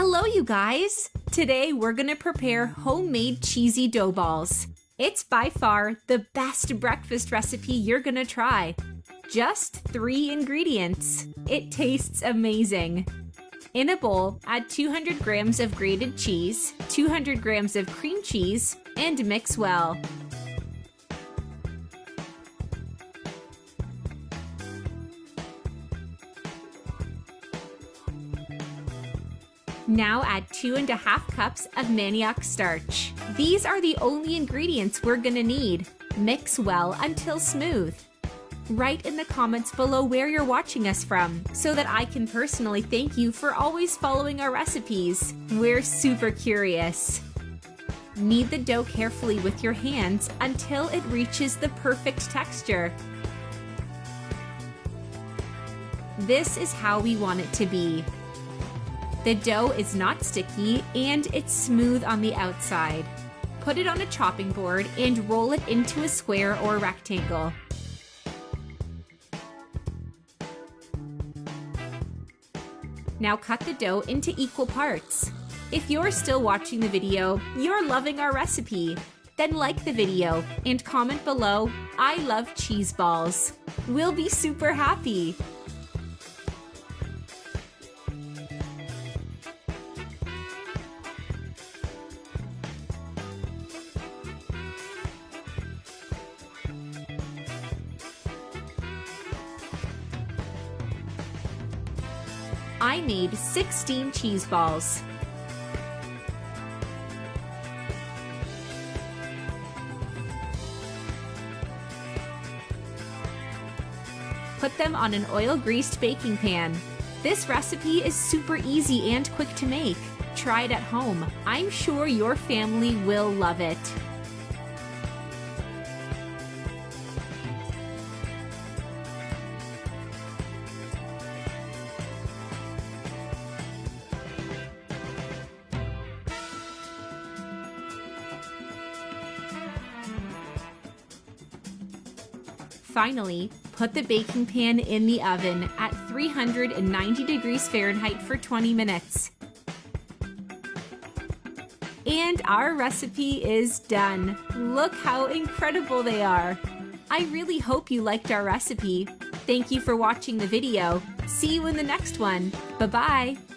Hello, you guys! Today we're gonna prepare homemade cheesy dough balls. It's by far the best breakfast recipe you're gonna try. Just 3 ingredients. It tastes amazing. In a bowl, add 200 grams of grated cheese, 200 grams of cream cheese, and mix well. Now add 2½ cups of manioc starch. These are the only ingredients we're gonna need. Mix well until smooth. Write in the comments below where you're watching us from, so that I can personally thank you for always following our recipes. We're super curious. Knead the dough carefully with your hands until it reaches the perfect texture. This is how we want it to be. The dough is not sticky and it's smooth on the outside. Put it on a chopping board and roll it into a square or rectangle. Now cut the dough into equal parts. If you're still watching the video, you're loving our recipe. Then like the video and comment below, "I love cheese balls." We'll be super happy. I made 16 cheese balls. Put them on an oil-greased baking pan. This recipe is super easy and quick to make. Try it at home. I'm sure your family will love it. Finally, put the baking pan in the oven at 390 degrees Fahrenheit for 20 minutes. And our recipe is done. Look how incredible they are. I really hope you liked our recipe. Thank you for watching the video. See you in the next one. Bye-bye.